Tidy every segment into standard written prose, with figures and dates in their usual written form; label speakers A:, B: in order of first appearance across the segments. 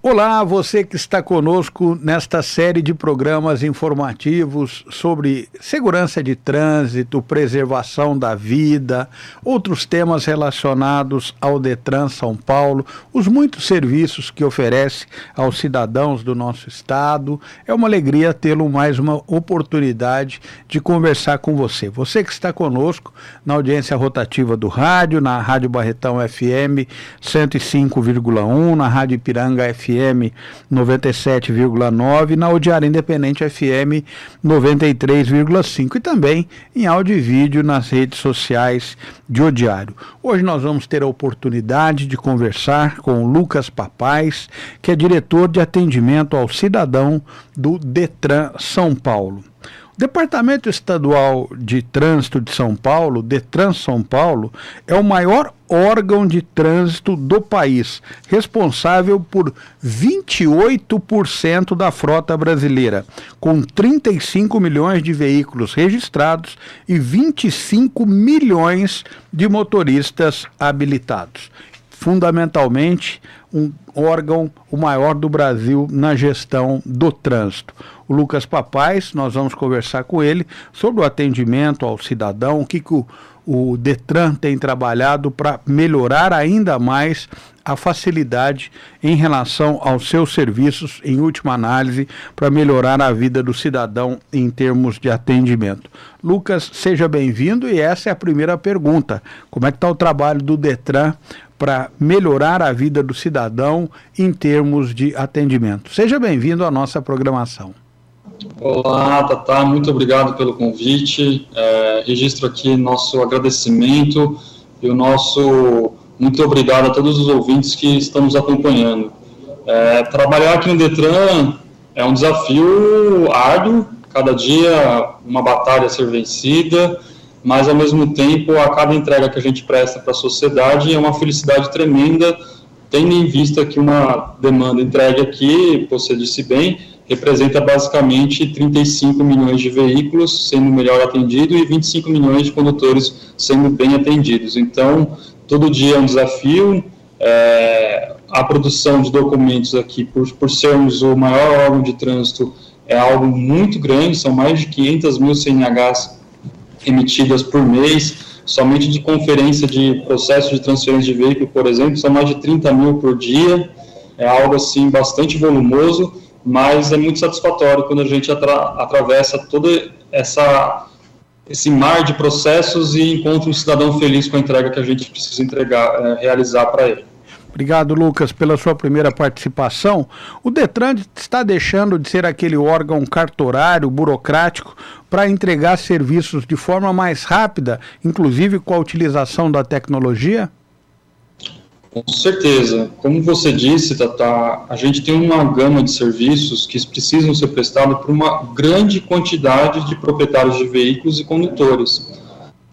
A: Olá, você que está conosco nesta série de programas informativos sobre segurança de trânsito, preservação da vida, outros temas relacionados ao Detran São Paulo, os muitos serviços que oferece aos cidadãos do nosso estado. É uma alegria tê-lo mais uma oportunidade de conversar com você. Você que está conosco na audiência rotativa do rádio, na Rádio Barretão FM 105,1, na Rádio Ipiranga FM 97,9, na Odiário Independente FM 93,5 e também em áudio e vídeo nas redes sociais de Odiário. Hoje nós vamos ter a oportunidade de conversar com o Lucas Papais, que é diretor de atendimento ao cidadão do Detran São Paulo. O Departamento Estadual de Trânsito de São Paulo, Detran São Paulo, é o maior órgão de trânsito do país, responsável por 28% da frota brasileira, com 35 milhões de veículos registrados e 25 milhões de motoristas habilitados. Fundamentalmente, um órgão o maior do Brasil na gestão do trânsito. O Lucas Papais, nós vamos conversar com ele sobre o atendimento ao cidadão, o que o Detran tem trabalhado para melhorar ainda mais a facilidade em relação aos seus serviços, em última análise, para melhorar a vida do cidadão em termos de atendimento. Lucas, seja bem-vindo e essa é a primeira pergunta. Como é que está o trabalho do Detran para melhorar a vida do cidadão em termos de atendimento? Seja bem-vindo à nossa programação.
B: Olá, Tatá, muito obrigado pelo convite. Registro aqui nosso agradecimento e o nosso muito obrigado a todos os ouvintes que estão nos acompanhando. Trabalhar aqui no Detran é um desafio árduo, cada dia uma batalha a ser vencida, mas ao mesmo tempo a cada entrega que a gente presta para a sociedade é uma felicidade tremenda, tendo em vista que uma demanda entregue aqui, você disse bem, representa basicamente 35 milhões de veículos sendo melhor atendido e 25 milhões de condutores sendo bem atendidos. Então, todo dia é um desafio. A produção de documentos aqui, por sermos o maior órgão de trânsito, é algo muito grande, são mais de 500 mil CNHs emitidas por mês, somente de conferência de processo de transferência de veículo, por exemplo, são mais de 30 mil por dia, é algo assim bastante volumoso, mas é muito satisfatório quando a gente atravessa todo esse mar de processos e encontra um cidadão feliz com a entrega que a gente precisa realizar para ele.
A: Obrigado, Lucas, pela sua primeira participação. O Detran está deixando de ser aquele órgão cartorário, burocrático, para entregar serviços de forma mais rápida, inclusive com a utilização da tecnologia?
B: Com certeza. Como você disse, Tatá, a gente tem uma gama de serviços que precisam ser prestados por uma grande quantidade de proprietários de veículos e condutores.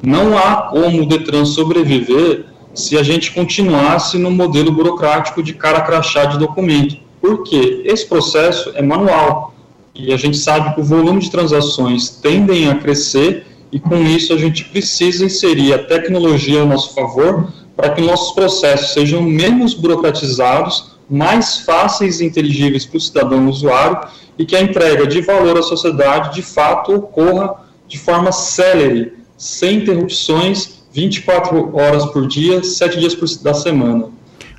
B: Não há como o Detran sobreviver se a gente continuasse no modelo burocrático de cara crachá de documento. Por quê? Esse processo é manual e a gente sabe que o volume de transações tendem a crescer e com isso a gente precisa inserir a tecnologia a nosso favor para que nossos processos sejam menos burocratizados, mais fáceis e inteligíveis para o cidadão usuário e que a entrega de valor à sociedade de fato ocorra de forma célere, sem interrupções, 24 horas por dia, 7 dias da semana.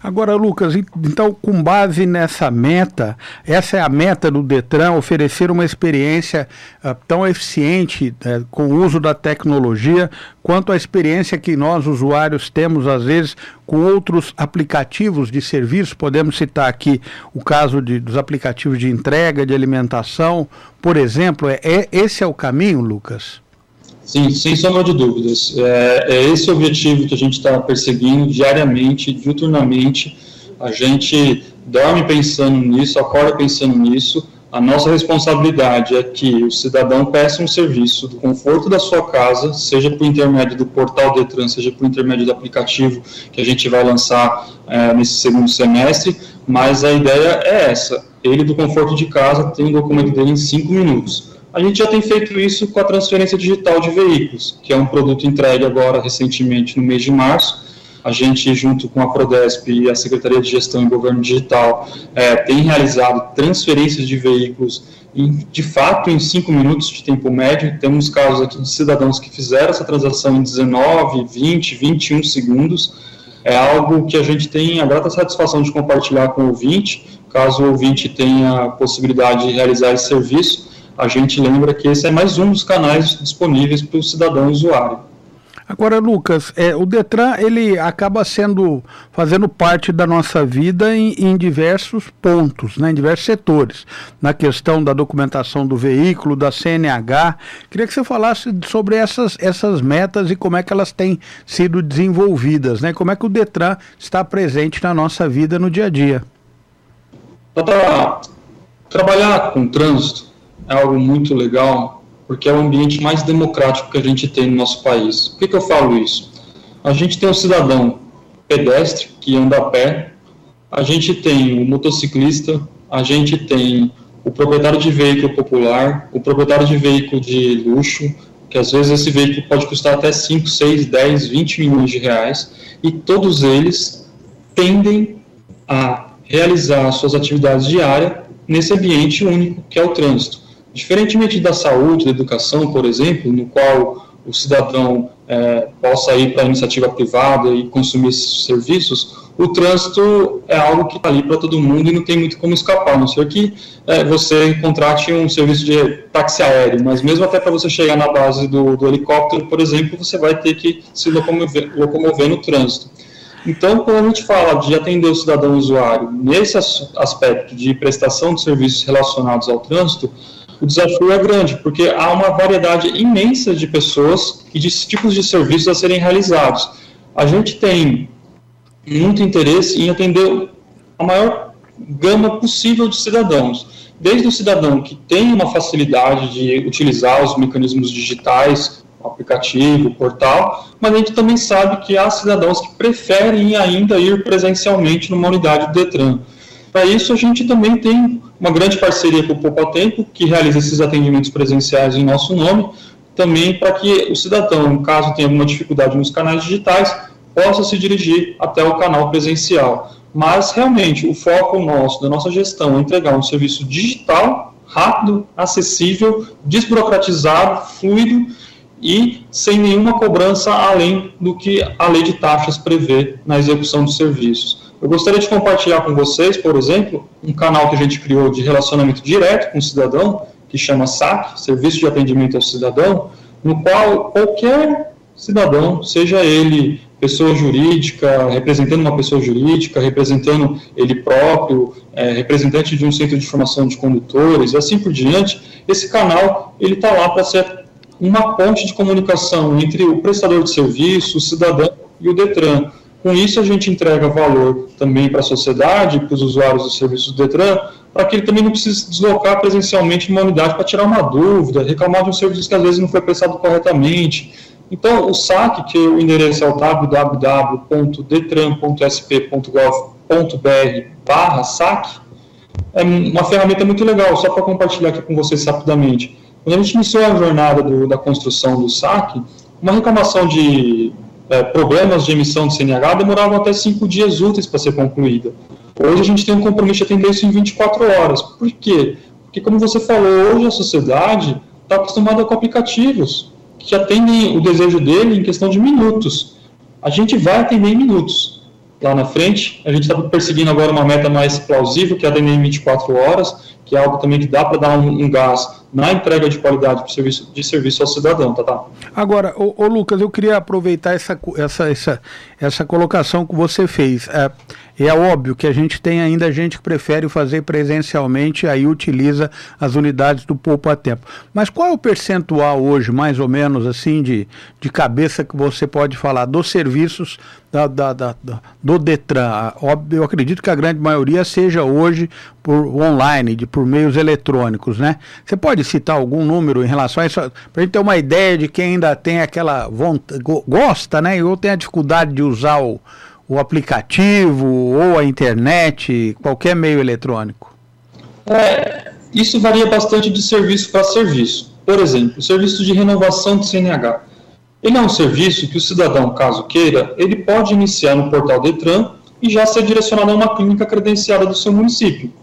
A: Agora, Lucas, então, com base nessa meta, essa é a meta do Detran, oferecer uma experiência tão eficiente com o uso da tecnologia, quanto a experiência que nós, usuários, temos, às vezes, com outros aplicativos de serviço. Podemos citar aqui o caso dos aplicativos de entrega, de alimentação, por exemplo. Esse é o caminho, Lucas?
B: Sim, sem sombra de dúvidas. É esse o objetivo que a gente está perseguindo diariamente, diuturnamente. A gente dorme pensando nisso, acorda pensando nisso. A nossa responsabilidade é que o cidadão peça um serviço do conforto da sua casa, seja por intermédio do portal Detran, seja por intermédio do aplicativo que a gente vai lançar nesse segundo semestre, mas a ideia é essa. Ele, do conforto de casa, tem o documento dele em 5 minutos. A gente já tem feito isso com a transferência digital de veículos, que é um produto entregue agora recentemente no mês de março. a gente, junto com a Prodesp e a Secretaria de Gestão e Governo Digital, tem realizado transferências de veículos, de fato, em 5 minutos de tempo médio. Temos casos aqui de cidadãos que fizeram essa transação em 19, 20, 21 segundos. É algo que a gente tem a grata satisfação de compartilhar com o ouvinte. Caso o ouvinte tenha a possibilidade de realizar esse serviço, a gente lembra que esse é mais um dos canais disponíveis para o cidadão usuário.
A: Agora, Lucas, o Detran ele acaba fazendo parte da nossa vida em diversos pontos, né, em diversos setores. Na questão da documentação do veículo, da CNH. Queria que você falasse sobre essas metas e como é que elas têm sido desenvolvidas, né? Como é que o Detran está presente na nossa vida no dia a dia.
B: Trabalhar com trânsito é algo muito legal, porque é o ambiente mais democrático que a gente tem no nosso país. Por que eu falo isso? A gente tem o cidadão pedestre, que anda a pé, a gente tem o motociclista, a gente tem o proprietário de veículo popular, o proprietário de veículo de luxo, que às vezes esse veículo pode custar até 5, 6, 10, 20 milhões de reais, e todos eles tendem a realizar suas atividades diárias nesse ambiente único que é o trânsito. Diferentemente da saúde, da educação, por exemplo, no qual o cidadão possa ir para a iniciativa privada e consumir esses serviços, o trânsito é algo que está ali para todo mundo e não tem muito como escapar, a não ser que você contrate um serviço de táxi aéreo, mas mesmo até para você chegar na base do helicóptero, por exemplo, você vai ter que se locomover no trânsito. Então, quando a gente fala de atender o cidadão usuário nesse aspecto de prestação de serviços relacionados ao trânsito, o desafio é grande, porque há uma variedade imensa de pessoas e de tipos de serviços a serem realizados. A gente tem muito interesse em atender a maior gama possível de cidadãos, desde o cidadão que tem uma facilidade de utilizar os mecanismos digitais, o aplicativo, o portal, mas a gente também sabe que há cidadãos que preferem ainda ir presencialmente numa unidade do Detran. Para isso, a gente também tem uma grande parceria com o Poupa Tempo, que realiza esses atendimentos presenciais em nosso nome, também para que o cidadão, caso tenha alguma dificuldade nos canais digitais, possa se dirigir até o canal presencial. Mas, realmente, o foco nosso, da nossa gestão, é entregar um serviço digital, rápido, acessível, desburocratizado, fluido e sem nenhuma cobrança além do que a lei de taxas prevê na execução dos serviços. Eu gostaria de compartilhar com vocês, por exemplo, um canal que a gente criou de relacionamento direto com o cidadão, que chama SAC, Serviço de Atendimento ao Cidadão, no qual qualquer cidadão, seja ele pessoa jurídica, representando uma pessoa jurídica, representando ele próprio, representante de um centro de formação de condutores, e assim por diante, esse canal ele está lá para ser uma ponte de comunicação entre o prestador de serviço, o cidadão e o Detran. Com isso, a gente entrega valor também para a sociedade, para os usuários dos serviços do Detran, para que ele também não precise se deslocar presencialmente numa unidade para tirar uma dúvida, reclamar de um serviço que às vezes não foi prestado corretamente. Então, o SAC, que o endereço é o www.detran.sp.gov.br/SAC, é uma ferramenta muito legal, só para compartilhar aqui com vocês rapidamente. Quando a gente iniciou a jornada da construção do SAC, uma reclamação de problemas de emissão de CNH demoravam até 5 dias úteis para ser concluída. Hoje a gente tem um compromisso de atender isso em 24 horas. Por quê? Porque, como você falou, hoje a sociedade está acostumada com aplicativos que atendem o desejo dele em questão de minutos. A gente vai atender em minutos. Lá na frente, a gente está perseguindo agora uma meta mais plausível, que é atender em 24 horas, que é algo também que dá para dar um gás na entrega de qualidade de serviço ao cidadão, tá?
A: Agora, ô Lucas, eu queria aproveitar essa colocação que você fez. É óbvio que a gente tem ainda gente que prefere fazer presencialmente, aí utiliza as unidades do Poupa Tempo. Mas qual é o percentual hoje, mais ou menos, assim, de cabeça que você pode falar dos serviços do Detran? Óbvio, eu acredito que a grande maioria seja hoje por online, por meios eletrônicos, né? Você pode citar algum número em relação a isso, para a gente ter uma ideia de quem ainda tem aquela vontade, gosta, né? Ou tem a dificuldade de usar o aplicativo ou a internet, qualquer meio eletrônico?
B: Isso varia bastante de serviço para serviço. Por exemplo, o serviço de renovação de CNH. Ele é um serviço que o cidadão, caso queira, ele pode iniciar no portal Detran e já ser direcionado a uma clínica credenciada do seu município,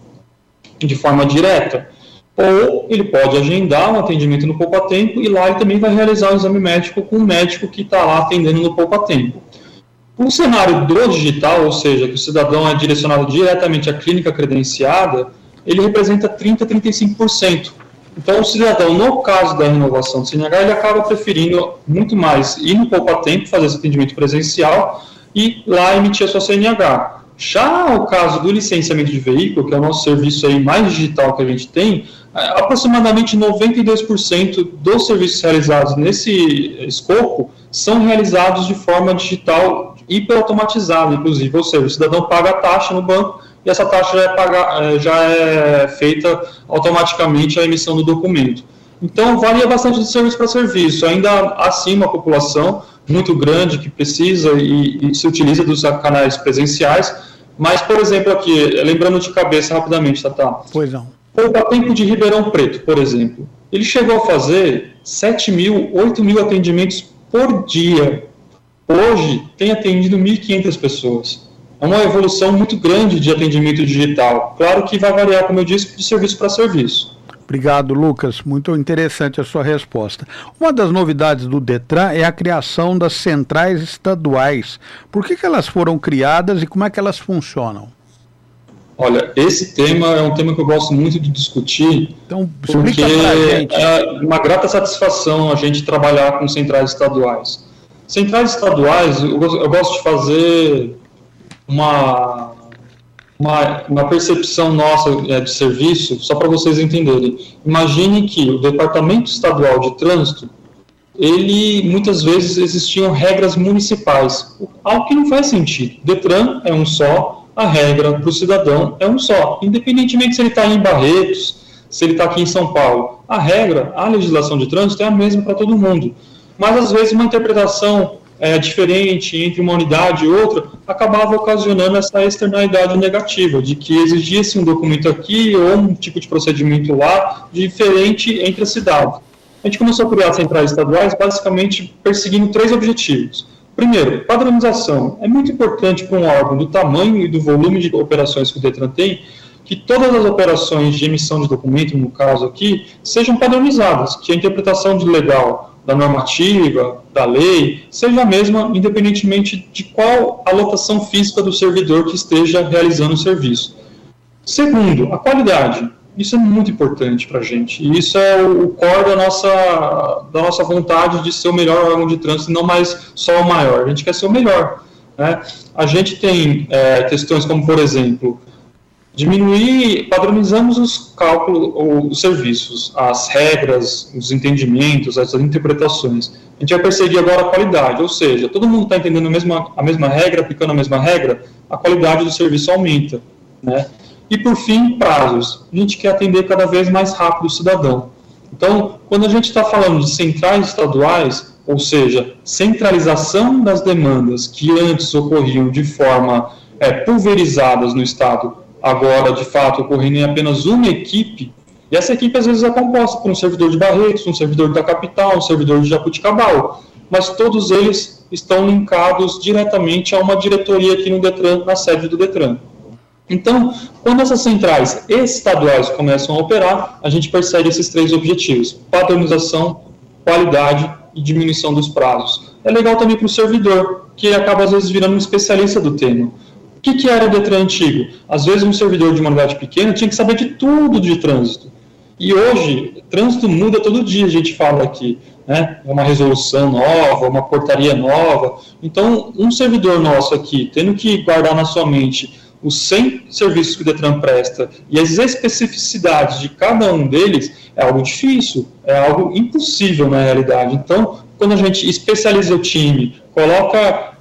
B: de forma direta. Ou ele pode agendar um atendimento no Poupa Tempo e lá ele também vai realizar um exame médico com um médico que está lá atendendo no Poupa Tempo. O cenário do digital, ou seja, que o cidadão é direcionado diretamente à clínica credenciada, ele representa 30% a 35%. Então, o cidadão, no caso da renovação do CNH, ele acaba preferindo muito mais ir no Poupa Tempo, fazer esse atendimento presencial e lá emitir a sua CNH. Já o caso do licenciamento de veículo, que é o nosso serviço aí mais digital que a gente tem, aproximadamente 92% dos serviços realizados nesse escopo são realizados de forma digital, hiperautomatizada, inclusive, ou seja, o cidadão paga a taxa no banco e essa taxa já é feita automaticamente a emissão do documento. Então, varia bastante de serviço para serviço, ainda assim uma população muito grande que precisa e se utiliza dos canais presenciais, mas, por exemplo, aqui, lembrando de cabeça rapidamente, Tatá.
A: Pois não.
B: Poupa Tempo de Ribeirão Preto, por exemplo, ele chegou a fazer 7 mil, 8 mil atendimentos por dia. Hoje, tem atendido 1.500 pessoas. É uma evolução muito grande de atendimento digital. Claro que vai variar, como eu disse, de serviço para serviço.
A: Obrigado, Lucas. Muito interessante a sua resposta. Uma das novidades do Detran é a criação das centrais estaduais. Por que elas foram criadas e como é que elas funcionam?
B: Olha, esse tema é um tema que eu gosto muito de discutir, então, porque é uma grata satisfação a gente trabalhar com centrais estaduais. Centrais estaduais, eu gosto de fazer uma percepção nossa de serviço, só para vocês entenderem. Imagine que o Departamento Estadual de Trânsito, ele, muitas vezes, existiam regras municipais, algo que não faz sentido. O Detran é um só, a regra para o cidadão é um só, independentemente se ele está em Barretos, se ele está aqui em São Paulo. A regra, a legislação de trânsito é a mesma para todo mundo, mas às vezes uma interpretação diferente entre uma unidade e outra acabava ocasionando essa externalidade negativa, de que exigia-se um documento aqui ou um tipo de procedimento lá diferente entre as cidades. A gente começou a criar centrais estaduais basicamente perseguindo 3 objetivos. Primeiro, padronização. É muito importante para um órgão do tamanho e do volume de operações que o Detran tem, que todas as operações de emissão de documento, no caso aqui, sejam padronizadas, que a interpretação de legal da normativa, da lei, seja a mesma, independentemente de qual a lotação física do servidor que esteja realizando o serviço. Segundo, a qualidade. Isso é muito importante para a gente, e isso é o core da nossa vontade de ser o melhor órgão de trânsito, e não mais só o maior. A gente quer ser o melhor, né? A gente tem questões como, por exemplo, padronizamos os cálculos, os serviços, as regras, os entendimentos, as interpretações. A gente vai perseguir agora a qualidade, ou seja, todo mundo está entendendo a mesma regra, aplicando a mesma regra, a qualidade do serviço aumenta, né? E, por fim, prazos. A gente quer atender cada vez mais rápido o cidadão. Então, quando a gente está falando de centrais estaduais, ou seja, centralização das demandas que antes ocorriam de forma pulverizadas no Estado, agora, de fato, ocorrendo em apenas uma equipe, e essa equipe, às vezes, é composta por um servidor de Barretos, um servidor da capital, um servidor de Jabuticabal, mas todos eles estão linkados diretamente a uma diretoria aqui no Detran, na sede do Detran. Então, quando essas centrais estaduais começam a operar, a gente persegue esses 3 objetivos: padronização, qualidade e diminuição dos prazos. É legal também para o servidor, que acaba às vezes virando um especialista do tema. O que era o Detran antigo? Às vezes um servidor de uma unidade pequena tinha que saber de tudo de trânsito. E hoje, trânsito muda todo dia, a gente fala aqui, né? É uma resolução nova, uma portaria nova. Então, um servidor nosso aqui, tendo que guardar na sua mente os 100 serviços que o Detran presta e as especificidades de cada um deles, é algo difícil, é algo impossível na realidade. Então, quando a gente especializa o time, coloca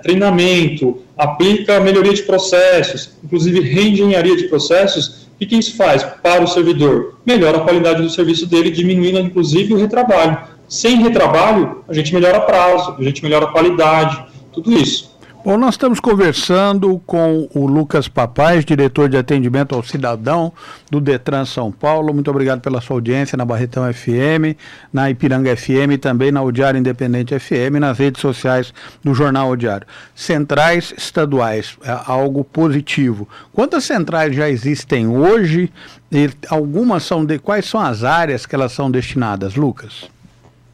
B: treinamento, aplica melhoria de processos, inclusive reengenharia de processos, o que isso faz para o servidor? Melhora a qualidade do serviço dele, diminuindo inclusive o retrabalho. Sem retrabalho, a gente melhora prazo, a gente melhora a qualidade, tudo isso.
A: Bom, nós estamos conversando com o Lucas Papais, diretor de atendimento ao cidadão do Detran São Paulo. Muito obrigado pela sua audiência na Barretão FM, na Ipiranga FM e também na O Diário Independente FM, nas redes sociais do Jornal O Diário. Centrais estaduais, é algo positivo. Quantas centrais já existem hoje? E algumas são quais são as áreas que elas são destinadas, Lucas?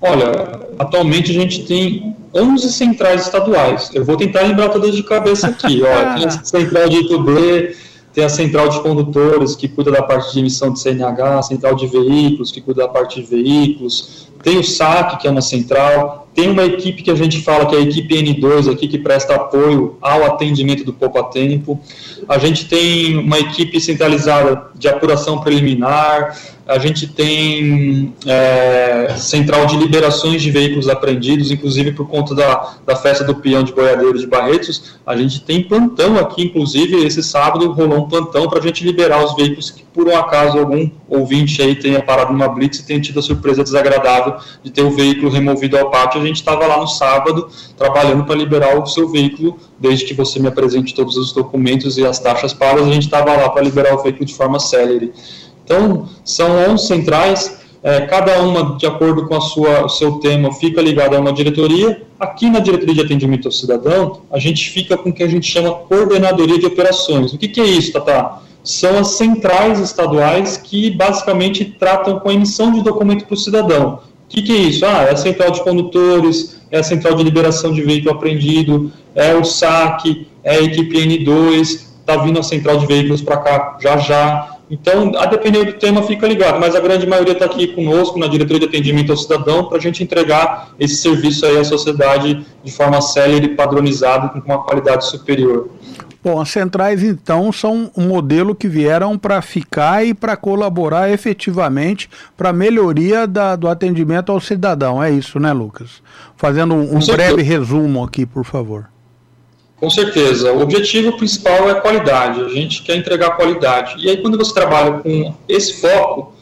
B: Olha, atualmente a gente tem 11 centrais estaduais. Eu vou tentar lembrar todas de cabeça aqui. Olha, tem a central de I2B, tem a central de condutores, que cuida da parte de emissão de CNH, a central de veículos, que cuida da parte de veículos, tem o SAC, que é uma central, tem uma equipe que a gente fala que é a equipe N2 aqui, que presta apoio ao atendimento do Poupa Tempo. A gente tem uma equipe centralizada de apuração preliminar, a gente tem central de liberações de veículos apreendidos, inclusive por conta da festa do peão de boiadeiro de Barretos, a gente tem plantão aqui, inclusive esse sábado rolou um plantão para a gente liberar os veículos que por um acaso algum ouvinte aí tenha parado numa blitz e tenha tido a surpresa desagradável de ter o veículo removido ao pátio. A gente estava lá no sábado trabalhando para liberar o seu veículo, desde que você me apresente todos os documentos e as taxas pagas, a gente estava lá para liberar o veículo de forma célere. Então, são 11 centrais, cada uma, de acordo com o seu tema, fica ligada a uma diretoria. Aqui na Diretoria de Atendimento ao Cidadão, a gente fica com o que a gente chama Coordenadoria de Operações. O que é isso, Tatá? São as centrais estaduais que basicamente tratam com a emissão de documento para o cidadão. O que é isso? É a central de condutores, é a central de liberação de veículo apreendido, é o SAC, é a equipe N2, está vindo a central de veículos para cá já. Então, a depender do tema, fica ligado, mas a grande maioria está aqui conosco na Diretoria de Atendimento ao Cidadão para a gente entregar esse serviço aí à sociedade de forma célere e padronizada e com uma qualidade superior.
A: Bom, as centrais, então, são um modelo que vieram para ficar e para colaborar efetivamente para a melhoria do atendimento ao cidadão. É isso, né, Lucas? Fazendo um breve resumo aqui, por favor.
B: Com certeza. O objetivo principal é a qualidade. A gente quer entregar qualidade. E aí, quando você trabalha com esse foco,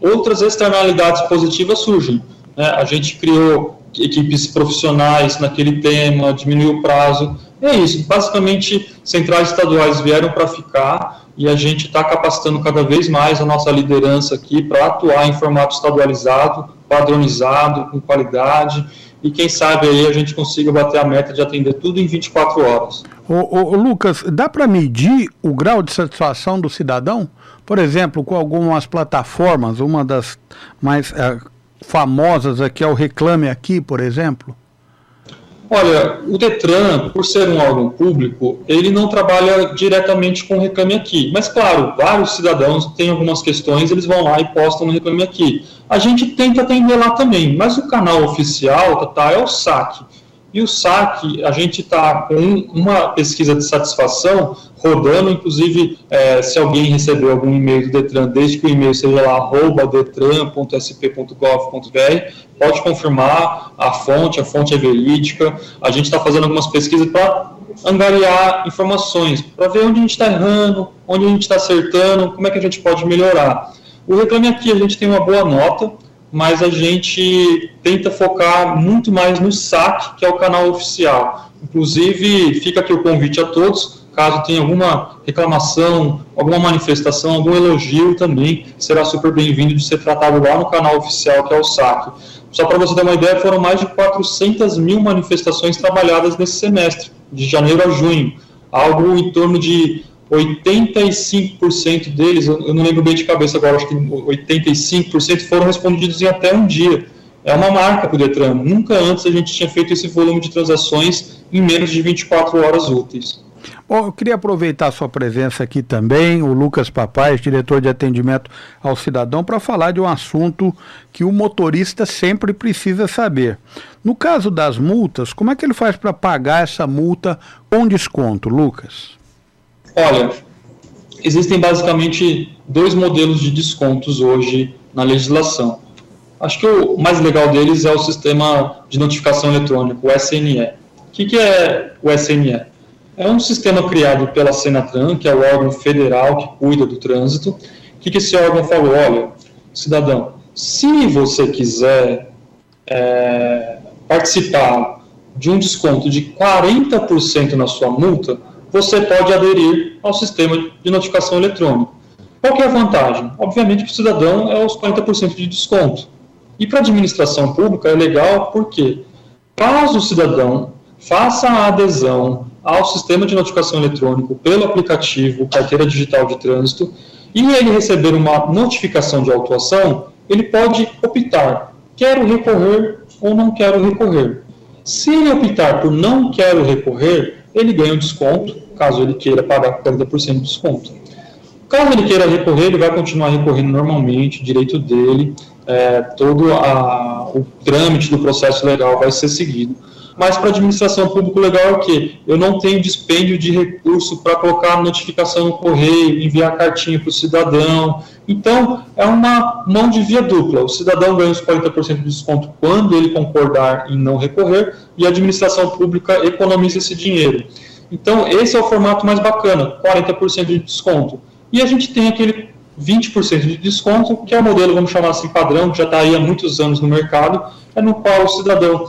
B: outras externalidades positivas surgem, né? A gente criou equipes profissionais naquele tema, diminuiu o prazo. É isso. Basicamente, centrais estaduais vieram para ficar e a gente está capacitando cada vez mais a nossa liderança aqui para atuar em formato estadualizado, padronizado, com qualidade. E quem sabe aí a gente consiga bater a meta de atender tudo em 24 horas.
A: Ô Lucas, dá para medir o grau de satisfação do cidadão? Por exemplo, com algumas plataformas, uma das mais famosas aqui é o Reclame Aqui, por exemplo?
B: Olha, o Detran, por ser um órgão público, ele não trabalha diretamente com o Reclame Aqui. Mas, claro, vários cidadãos têm algumas questões, eles vão lá e postam no Reclame Aqui. A gente tenta atender lá também, mas o canal oficial, é o SAC. E o SAC, a gente está com uma pesquisa de satisfação rodando, inclusive, se alguém recebeu algum e-mail do Detran, desde que o e-mail seja lá, @detran.sp.gov.br, pode confirmar a fonte é verídica. A gente está fazendo algumas pesquisas para angariar informações, para ver onde a gente está errando, onde a gente está acertando, como é que a gente pode melhorar. O Reclame Aqui, a gente tem uma boa nota, mas a gente tenta focar muito mais no SAC, que é o canal oficial. Inclusive, fica aqui o convite a todos, caso tenha alguma reclamação, alguma manifestação, algum elogio também, será super bem-vindo de ser tratado lá no canal oficial, que é o SAC. Só para você ter uma ideia, foram mais de 400 mil manifestações trabalhadas nesse semestre, de janeiro a junho, algo em torno de 85% deles, eu não lembro bem de cabeça agora, acho que 85% foram respondidos em até um dia. É uma marca para o Detran. Nunca antes a gente tinha feito esse volume de transações em menos de 24 horas úteis.
A: Bom, eu queria aproveitar a sua presença aqui também, o Lucas Papais, diretor de atendimento ao cidadão, para falar de um assunto que o motorista sempre precisa saber. No caso das multas, como é que ele faz para pagar essa multa com desconto, Lucas?
B: Olha, existem basicamente dois modelos de descontos hoje na legislação. Acho que o mais legal deles é o sistema de notificação eletrônico, o SNE. O que é o SNE? É um sistema criado pela Senatran, que é o órgão federal que cuida do trânsito. O que esse órgão falou? Olha, cidadão, se você quiser participar de um desconto de 40% na sua multa, você pode aderir ao sistema de notificação eletrônica. Qual que é a vantagem? Obviamente que o cidadão é os 40% de desconto. E para a administração pública é legal porque, caso o cidadão faça a adesão ao sistema de notificação eletrônico pelo aplicativo Carteira Digital de Trânsito e ele receber uma notificação de autuação, ele pode optar, quero recorrer ou não quero recorrer. Se ele optar por não quero recorrer, ele ganha um desconto, caso ele queira pagar 40% de desconto. Caso ele queira recorrer, ele vai continuar recorrendo normalmente, direito dele, todo o trâmite do processo legal vai ser seguido. Mas para a administração pública, o legal é o quê? Eu não tenho dispêndio de recurso para colocar notificação no correio, enviar cartinha para o cidadão. Então, é uma mão de via dupla. O cidadão ganha os 40% de desconto quando ele concordar em não recorrer e a administração pública economiza esse dinheiro. Então, esse é o formato mais bacana, 40% de desconto. E a gente tem aquele 20% de desconto, que é o modelo, vamos chamar assim, padrão, que já está aí há muitos anos no mercado, no qual o cidadão,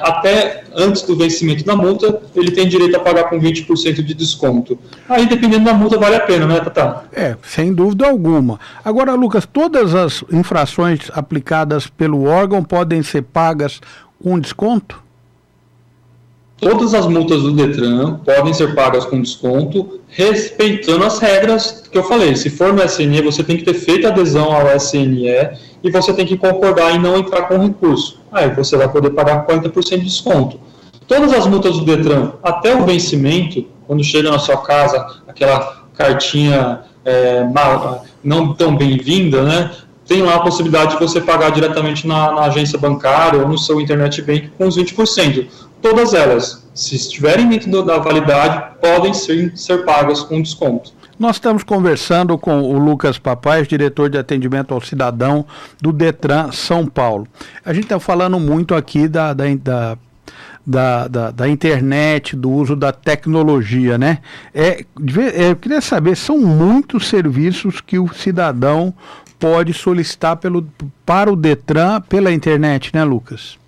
B: até antes do vencimento da multa, ele tem direito a pagar com 20% de desconto. Aí, dependendo da multa, vale a pena, né, Tatá?
A: Sem dúvida alguma. Agora, Lucas, todas as infrações aplicadas pelo órgão podem ser pagas com desconto?
B: Todas as multas do Detran podem ser pagas com desconto, respeitando as regras que eu falei. Se for no SNE, você tem que ter feito adesão ao SNE e você tem que concordar em não entrar com recurso. Aí você vai poder pagar 40% de desconto. Todas as multas do Detran, até o vencimento, quando chega na sua casa aquela cartinha não tão bem-vinda, né? Tem lá a possibilidade de você pagar diretamente na agência bancária ou no seu internet bank com os 20%. Todas elas, se estiverem dentro da validade, podem ser pagas com desconto.
A: Nós estamos conversando com o Lucas Papais, diretor de atendimento ao cidadão do Detran São Paulo. A gente está falando muito aqui da internet, do uso da tecnologia, né? Eu queria saber, são muitos serviços que o cidadão pode solicitar para o Detran pela internet, né, Lucas?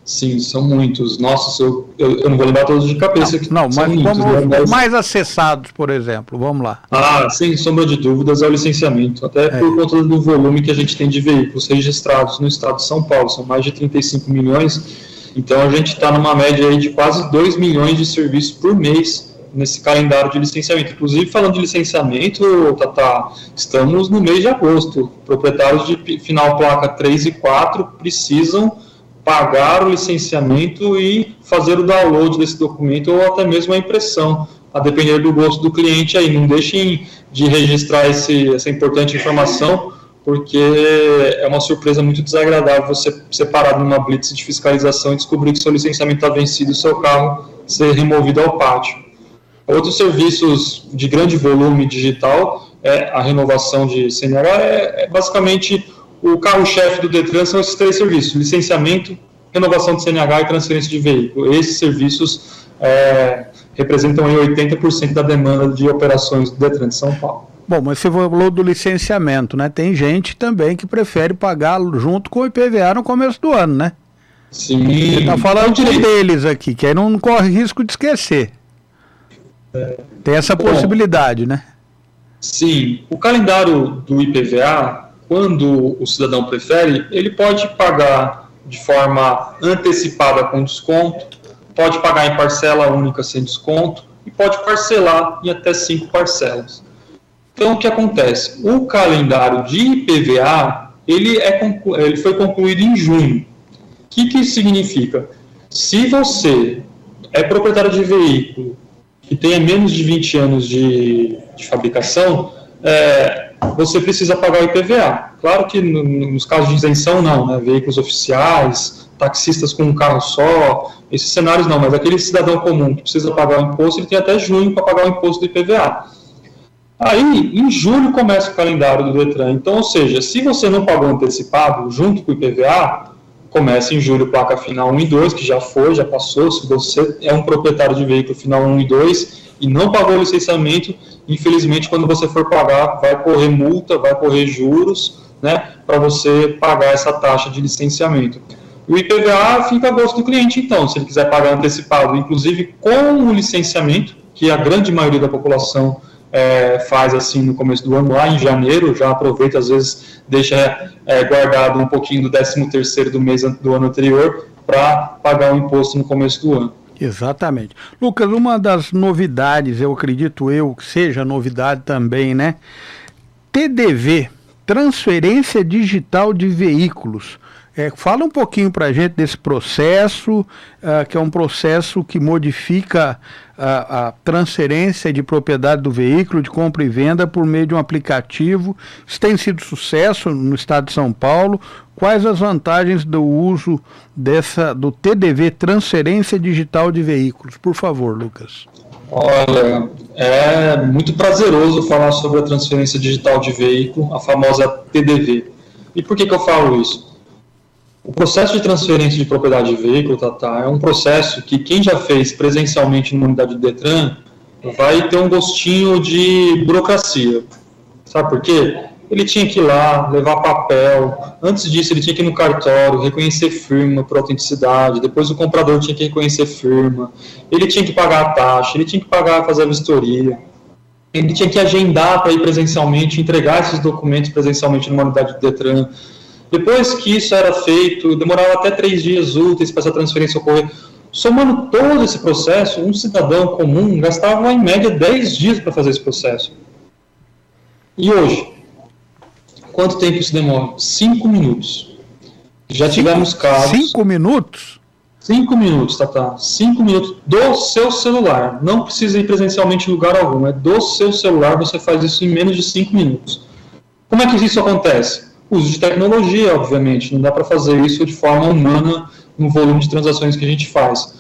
B: Sim, são muitos. Nossa, eu não vou lembrar todos de cabeça.
A: Mas vamos mais acessados, por exemplo, vamos lá.
B: Sem sombra de dúvidas, é o licenciamento, até por conta do volume que a gente tem de veículos registrados no estado de São Paulo, são mais de 35 milhões, então a gente está numa média aí de quase 2 milhões de serviços por mês nesse calendário de licenciamento. Inclusive, falando de licenciamento, Tatá, estamos no mês de agosto. Proprietários de final placa 3 e 4 precisam pagar o licenciamento e fazer o download desse documento ou até mesmo a impressão, a depender do gosto do cliente aí. Não deixem de registrar essa importante informação, porque é uma surpresa muito desagradável você ser parado numa blitz de fiscalização e descobrir que seu licenciamento está vencido e seu carro ser removido ao pátio. Outros serviços de grande volume digital, a renovação de CNH, basicamente o carro-chefe do Detran são esses 3 serviços: licenciamento, renovação de CNH e transferência de veículo. Esses serviços representam aí 80% da demanda de operações do Detran de São Paulo.
A: Bom, mas você falou do licenciamento, né? Tem gente também que prefere pagar junto com o IPVA no começo do ano, né?
B: Sim.
A: Você está falando de um deles aqui, que aí não corre risco de esquecer. Tem essa possibilidade, né?
B: Sim. O calendário do IPVA, quando o cidadão prefere, ele pode pagar de forma antecipada com desconto, pode pagar em parcela única sem desconto e pode parcelar em até 5 parcelas. Então, o que acontece? O calendário de IPVA, ele foi concluído em junho. O que isso significa? Se você é proprietário de veículo que tenha menos de 20 anos de fabricação, você precisa pagar o IPVA. Claro que nos casos de isenção não, né? Veículos oficiais, taxistas com um carro só, esses cenários não, mas aquele cidadão comum que precisa pagar o imposto, ele tem até junho para pagar o imposto do IPVA. Aí, em julho começa o calendário do Detran. Então, ou seja, se você não pagou antecipado junto com o IPVA, começa em julho placa final 1 e 2, que já passou. Se você é um proprietário de veículo final 1 e 2 e não pagou o licenciamento, infelizmente, quando você for pagar, vai correr multa, vai correr juros, né, para você pagar essa taxa de licenciamento. o IPVA fica a gosto do cliente, então, se ele quiser pagar antecipado, inclusive com o licenciamento, que a grande maioria da população faz assim no começo do ano, lá em janeiro, já aproveita, às vezes deixa guardado um pouquinho do 13º do mês do ano anterior para pagar o imposto no começo do ano.
A: Exatamente. Lucas, uma das novidades, eu acredito que seja novidade também, né? TDV, Transferência Digital de Veículos. Fala um pouquinho para a gente desse processo, que é um processo que modifica a transferência de propriedade do veículo, de compra e venda por meio de um aplicativo. Isso tem sido sucesso no estado de São Paulo. Quais as vantagens do uso do TDV, Transferência Digital de Veículos? Por favor, Lucas.
B: Olha, é muito prazeroso falar sobre a transferência digital de veículo, a famosa TDV. E por que eu falo isso? O processo de transferência de propriedade de veículo, Tata, é um processo que quem já fez presencialmente numa unidade do Detran vai ter um gostinho de burocracia. Sabe por quê? Ele tinha que ir lá, levar papel, antes disso ele tinha que ir no cartório, reconhecer firma por autenticidade, depois o comprador tinha que reconhecer firma, ele tinha que pagar a taxa, ele tinha que fazer a vistoria, ele tinha que agendar para ir presencialmente, entregar esses documentos presencialmente numa unidade do Detran. Depois que isso era feito, demorava até 3 dias úteis para essa transferência ocorrer. Somando todo esse processo, um cidadão comum gastava em média 10 dias para fazer esse processo. E hoje? Quanto tempo isso demora? 5 minutos. Já tivemos casos...
A: 5 minutos?
B: 5 minutos, Tata. 5 minutos do seu celular. Não precisa ir presencialmente em lugar algum. É do seu celular, você faz isso em menos de 5 minutos. Como é que isso acontece? Uso de tecnologia, obviamente. Não dá para fazer isso de forma humana no volume de transações que a gente faz.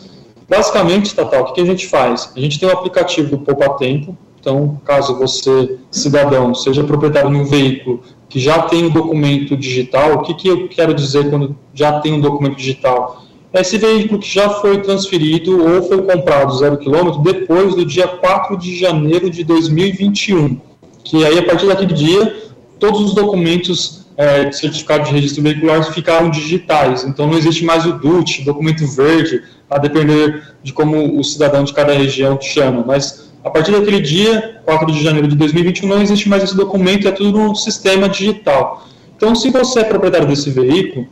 B: Basicamente, Tata, o que a gente faz? A gente tem o aplicativo do Poupa Tempo. Então, caso você, cidadão, seja proprietário de um veículo que já tem um documento digital, o que eu quero dizer quando já tem um documento digital? É esse veículo que já foi transferido ou foi comprado 0 km depois do dia 4 de janeiro de 2021, que aí, a partir daquele dia, todos os documentos de certificado de registro veicular ficaram digitais, então não existe mais o DUT, documento verde, a depender de como o cidadão de cada região chama, mas a partir daquele dia, 4 de janeiro de 2021, não existe mais esse documento, é tudo no sistema digital. Então, se você é proprietário desse veículo,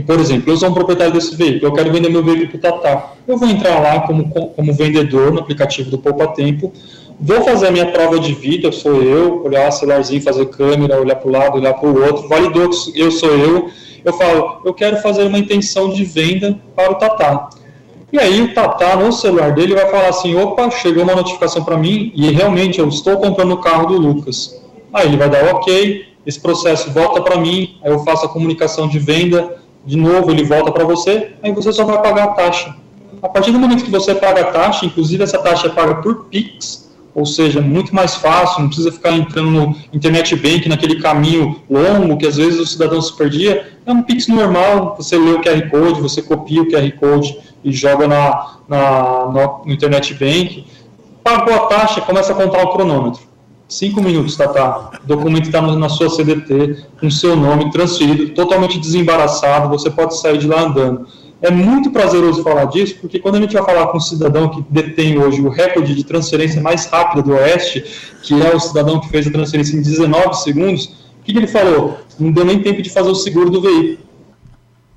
B: por exemplo, eu sou um proprietário desse veículo, eu quero vender meu veículo para o Tata, eu vou entrar lá como vendedor no aplicativo do Poupa Tempo, vou fazer a minha prova de vida, sou eu, olhar o celularzinho, fazer câmera, olhar para o lado, olhar para o outro, validou que eu sou eu falo, eu quero fazer uma intenção de venda para o Tata. E aí o Tata, no celular dele, vai falar assim, opa, chegou uma notificação para mim e realmente eu estou comprando o carro do Lucas. Aí ele vai dar ok, esse processo volta para mim, aí eu faço a comunicação de venda, de novo ele volta para você, aí você só vai pagar a taxa. A partir do momento que você paga a taxa, inclusive essa taxa é paga por Pix, ou seja, muito mais fácil, não precisa ficar entrando no Internet Bank, naquele caminho longo que às vezes o cidadão se perdia. É um Pix normal, você lê o QR Code, você copia o QR Code e joga no Internet Bank. Pagou a taxa, começa a contar o cronômetro. 5 minutos, Tata. O documento está na sua CDT, com seu nome transferido, totalmente desembaraçado, você pode sair de lá andando. É muito prazeroso falar disso, porque quando a gente vai falar com um cidadão que detém hoje o recorde de transferência mais rápida do Oeste, que é o cidadão que fez a transferência em 19 segundos, o que ele falou? Não deu nem tempo de fazer o seguro do veículo.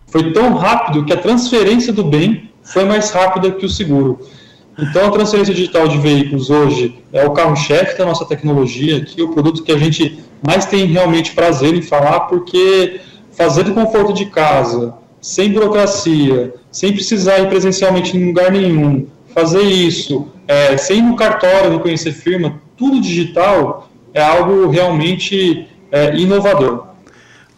B: Foi tão rápido que a transferência do bem foi mais rápida que o seguro. Então, a transferência digital de veículos hoje é o carro-chefe da nossa tecnologia, que é o produto que a gente mais tem realmente prazer em falar, porque fazer do conforto de casa, sem burocracia, sem precisar ir presencialmente em lugar nenhum, fazer isso, sem ir no cartório reconhecer firma, tudo digital, é algo realmente inovador.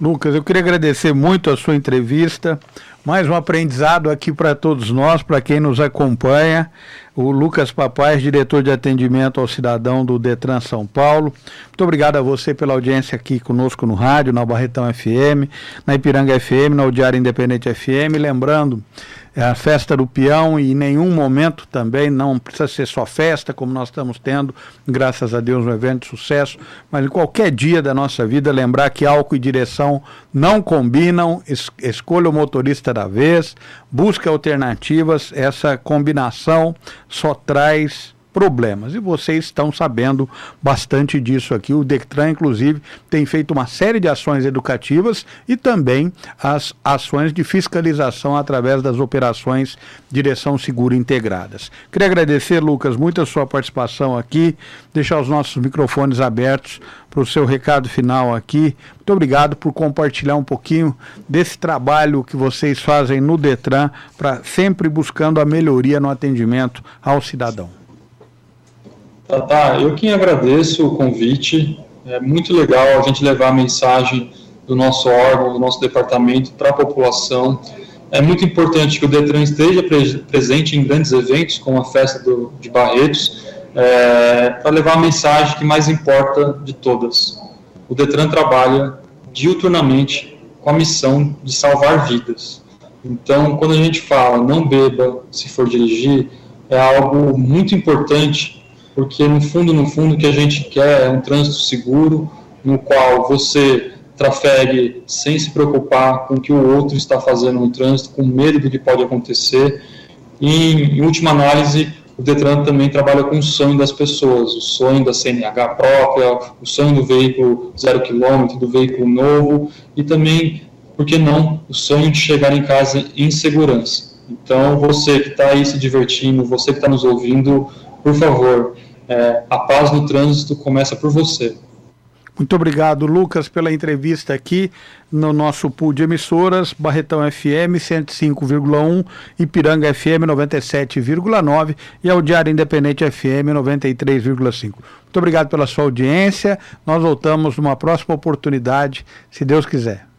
A: Lucas, eu queria agradecer muito a sua entrevista, mais um aprendizado aqui para todos nós, para quem nos acompanha. o Lucas Papais, diretor de atendimento ao cidadão do Detran São Paulo. Muito obrigado a você pela audiência aqui conosco no rádio, na Barretão FM, na Ipiranga FM, na Diário Independente FM. Lembrando, a festa do peão, e em nenhum momento também, não precisa ser só festa, como nós estamos tendo, graças a Deus, um evento de sucesso, mas em qualquer dia da nossa vida, lembrar que álcool e direção não combinam, escolha o motorista da vez, busque alternativas, essa combinação só traz problemas, e vocês estão sabendo bastante disso aqui. O Detran, inclusive, tem feito uma série de ações educativas e também as ações de fiscalização através das operações Direção Segura integradas. Queria agradecer, Lucas, muito a sua participação aqui, deixar os nossos microfones abertos para o seu recado final aqui. Muito obrigado por compartilhar um pouquinho desse trabalho que vocês fazem no Detran, para sempre buscando a melhoria no atendimento ao cidadão.
B: Eu quem agradeço o convite. É muito legal a gente levar a mensagem do nosso órgão, do nosso departamento para a população. É muito importante que o Detran esteja presente em grandes eventos, como a festa de Barretos, para levar a mensagem que mais importa de todas. O Detran trabalha diuturnamente com a missão de salvar vidas. Então, quando a gente fala não beba se for dirigir, é algo muito importante, porque no fundo o que a gente quer é um trânsito seguro, no qual você trafegue sem se preocupar com o que o outro está fazendo no trânsito, com medo do que pode acontecer. E, em última análise, o Detran também trabalha com o sonho das pessoas, o sonho da CNH própria, o sonho do veículo 0 km, do veículo novo, e também, por que não, o sonho de chegar em casa em segurança. Então, você que está aí se divertindo, você que está nos ouvindo, por favor, a paz no trânsito começa por você.
A: Muito obrigado, Lucas, pela entrevista aqui no nosso pool de emissoras, Barretão FM 105,1, Ipiranga FM 97,9 e ao Diário Independente FM 93,5. Muito obrigado pela sua audiência. Nós voltamos numa próxima oportunidade, se Deus quiser.